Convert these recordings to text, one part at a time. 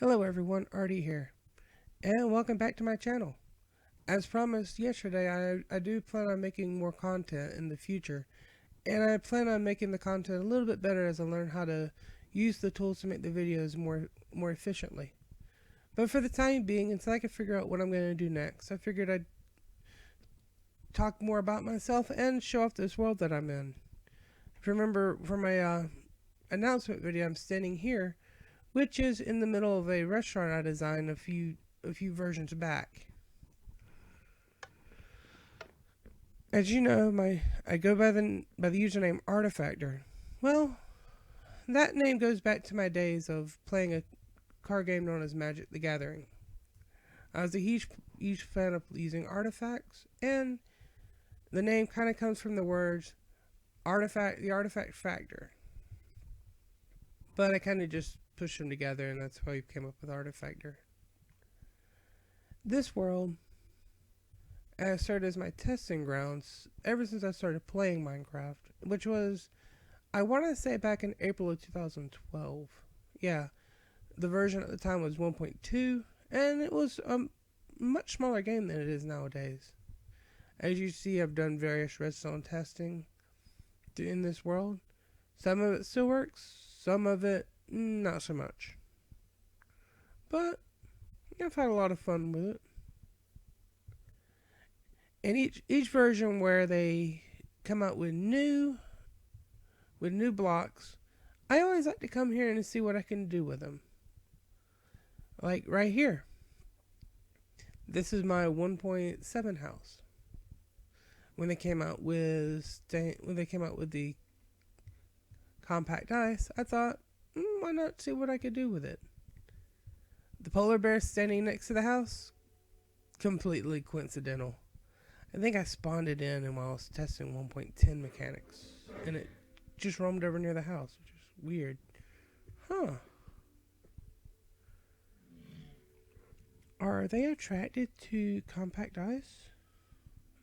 Hello everyone, Artie here, and welcome back to my channel. As promised yesterday, I do plan on making more content in the future, and I plan on making the content a little bit better as I learn how to use the tools to make the videos more efficiently. But for the time being, until I can figure out what I'm going to do next, I figured I'd talk more about myself and show off this world that I'm in. If you remember from my announcement video, I'm standing here, which is in the middle of a restaurant I designed a few versions back. As you know, I go by the username Artifactor. Well, that name goes back to my days of playing a card game known as Magic the Gathering. I was a huge fan of using artifacts, and the name kind of comes from the words the artifact factor. But I kind of just pushed them together, and that's how I came up with Artifactor. This world has served as my testing grounds ever since I started playing Minecraft, which was, I want to say, back in April of 2012. Yeah, the version at the time was 1.2, and it was a much smaller game than it is nowadays. As you see, I've done various redstone testing in this world. Some of it still works, some of it not so much. But I've had a lot of fun with it. And each version where they come out with new blocks, I always like to come here and see what I can do with them. Like right here. This is my 1.7 house. When they came out with the compact ice, I thought, why not see what I could do with it? The polar bear standing next to the house, completely coincidental. I think I spawned it in while I was testing 1.10 mechanics, and it just roamed over near the house, which is weird. Huh. Are they attracted to compact ice?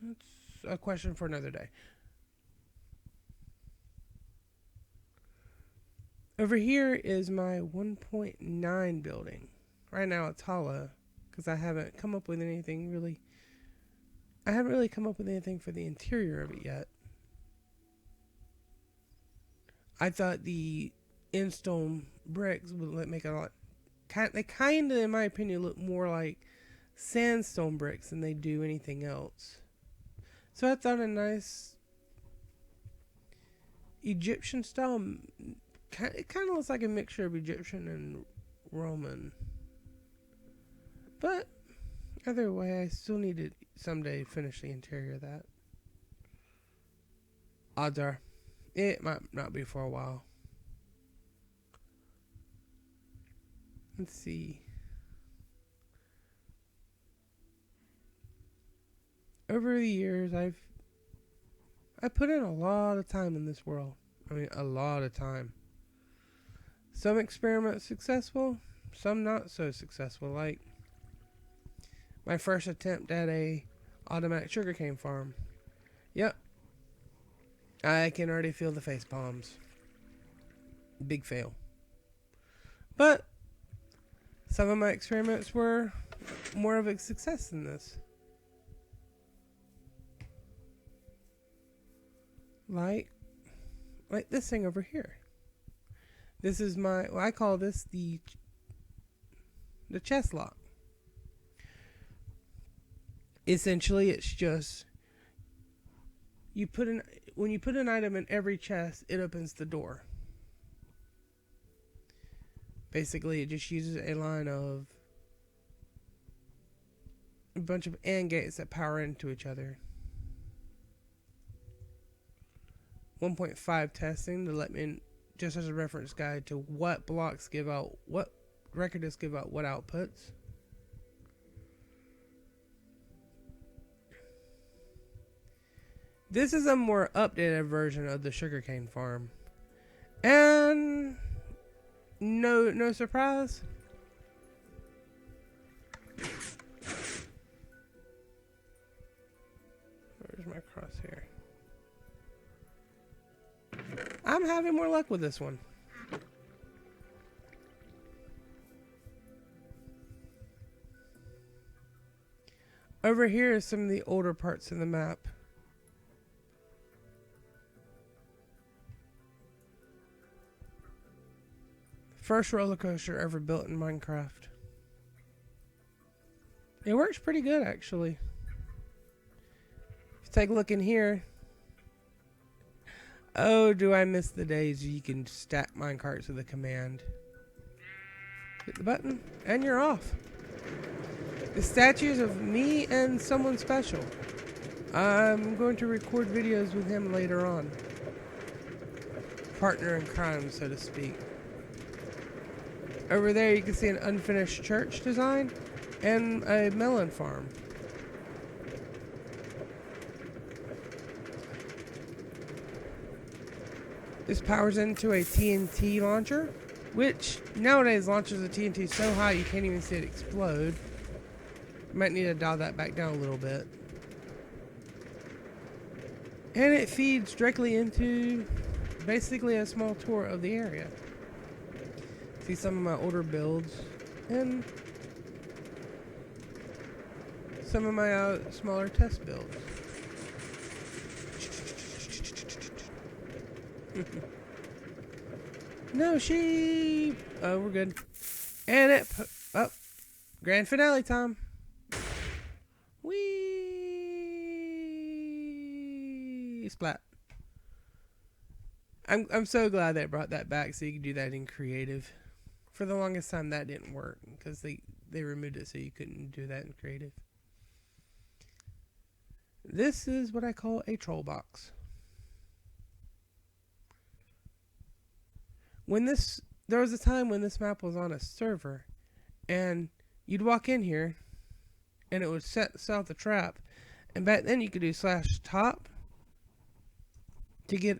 That's a question for another day. Over here is my 1.9 building. Right now it's hollow because I haven't come up with anything really. I haven't really come up with anything for the interior of it yet. I thought the in-stone bricks would make it a lot. They kind of, in my opinion, look more like sandstone bricks than they do anything else. So I thought a nice Egyptian style. It kind of looks like a mixture of Egyptian and Roman. But either way, I still need to someday finish the interior of that. Odds are, it might not be for a while. Let's see. Over the years, I put in a lot of time in this world. I mean, a lot of time. Some experiments successful, some not so successful. Like my first attempt at a automatic sugarcane farm. Yep. I can already feel the face palms. Big fail. But some of my experiments were more of a success than this. Like this thing over here. This is I call this the chest lock. Essentially, it's just when you put an item in every chest, it opens the door. Basically, it just uses a line of a bunch of AND gates that power into each other. 1.5 testing to let me, just as a reference guide to what blocks give out, what record discs give out what outputs. This is a more updated version of the sugarcane farm. And no surprise. Where's my crosshair? I'm having more luck with this one. Over here is some of the older parts of the map. First roller coaster ever built in Minecraft. It works pretty good, actually. If you take a look in here. Oh, do I miss the days you can stack minecarts with a command. Hit the button, and you're off. The statues of me and someone special. I'm going to record videos with him later on. Partner in crime, so to speak. Over there you can see an unfinished church design and a melon farm. This powers into a TNT launcher, which nowadays launches the TNT so high you can't even see it explode. You might need to dial that back down a little bit. And it feeds directly into basically a small tour of the area. See some of my older builds and some of my smaller test builds. No sheep. Oh, we're good. And grand finale time. Whee! Splat. I'm so glad they brought that back so you can do that in creative. For the longest time that didn't work because they removed it so you couldn't do that in creative. This is what I call a troll box. There was a time when this map was on a server and you'd walk in here and it would set out the trap, and back then you could do /top to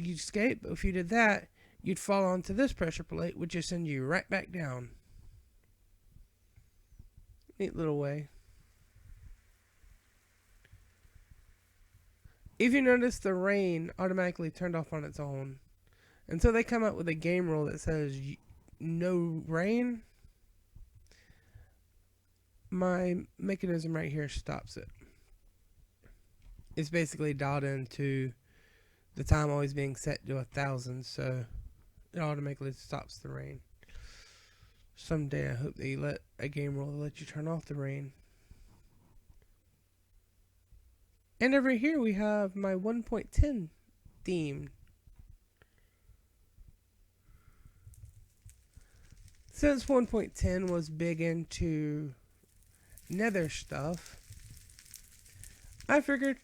escape. But if you did that, you'd fall onto this pressure plate, which would send you right back down. Neat little way. If you notice, the rain automatically turned off on its own. Until they come up with a game rule that says no rain, my mechanism right here stops it. It's basically dialed into the time always being set to 1,000, so it automatically stops the rain. Someday I hope they let a game rule let you turn off the rain. And over here we have my 1.10 theme. Since 1.10 was big into nether stuff, I figured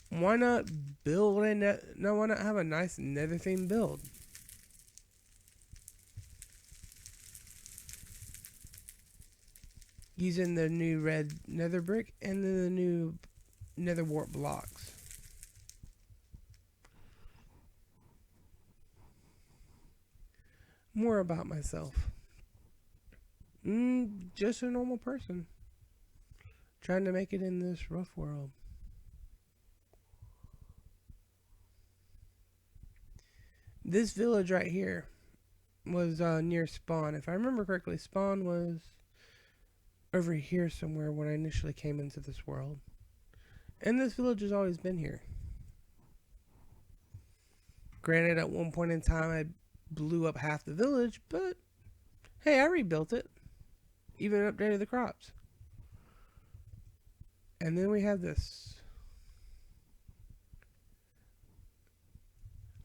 why not why not have a nice nether theme build? Using the new red nether brick and then the new nether wart blocks. More about myself. Just a normal person. Trying to make it in this rough world. This village right here was near spawn. If I remember correctly, spawn was over here somewhere when I initially came into this world. And this village has always been here. Granted, at one point in time I blew up half the village, but hey, I rebuilt it. Even updated the crops. And then we have this.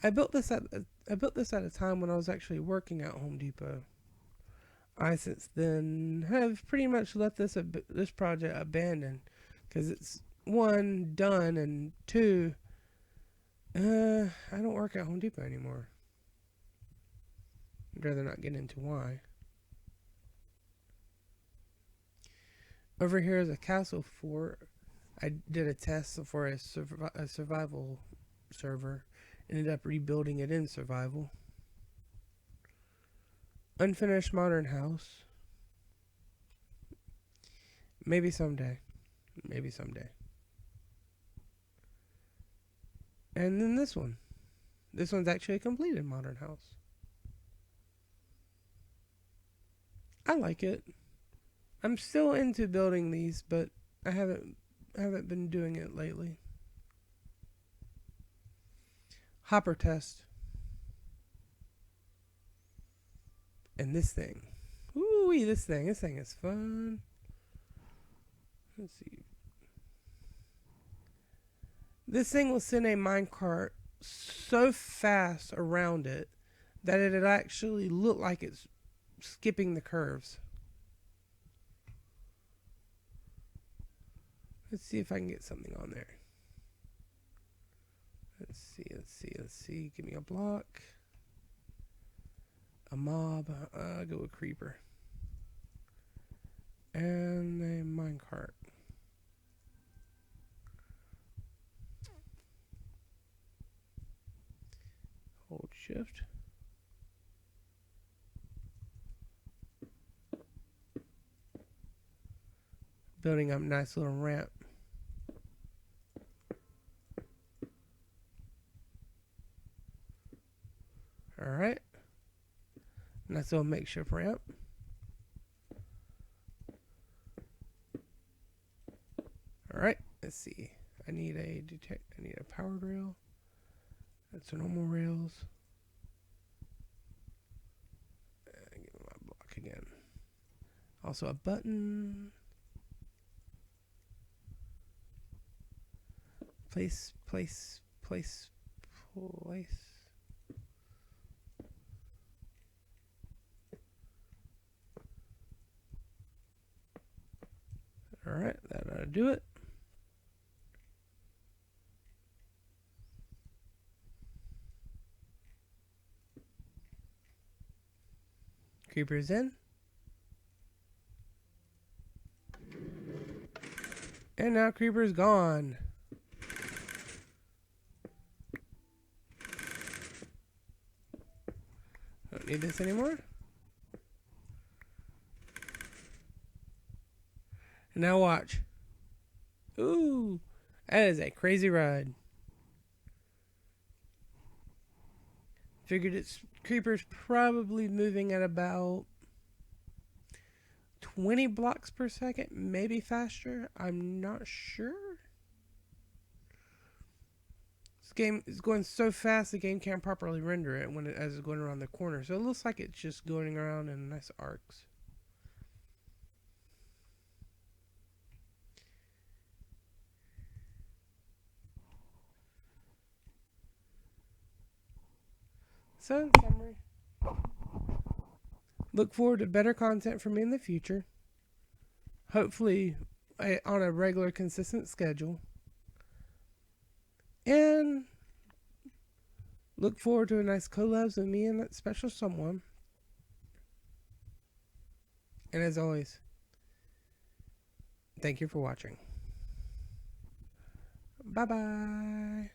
I built this at a time when I was actually working at Home Depot. I since then have pretty much let this project abandoned because it's one, done, and two, I don't work at Home Depot anymore. I'd rather not get into why. Over here is a castle fort. I did a test for a survival server. Ended up rebuilding it in survival. Unfinished modern house. Maybe someday. Maybe someday. And then this one. This one's actually a completed modern house. I like it. I'm still into building these, but I haven't been doing it lately. Hopper test. And this thing. Ooh, this thing is fun. Let's see. This thing will send a minecart so fast around it that it'd actually look like it's skipping the curves. Let's see if I can get something on there. Let's see. Give me a block. A mob. I'll go with creeper. And a minecart. Hold shift. Building up a nice little ramp. Alright. Nice little makeshift ramp. Alright, let's see. I need a powered rail. That's normal rails. Give me my block again. Also a button. Place. Alright, that ought to do it. Creeper's in. And now Creeper's gone. Don't need this anymore. And now watch. Ooh, that is a crazy ride. Figured its creeper's probably moving at about 20 blocks per second, maybe faster. I'm not sure. This game is going so fast the game can't properly render it as it's going around the corner. So it looks like it's just going around in nice arcs. So, in summary, look forward to better content from me in the future. Hopefully, on a regular, consistent schedule. And look forward to a nice collabs with me and that special someone. And as always, thank you for watching. Bye-bye.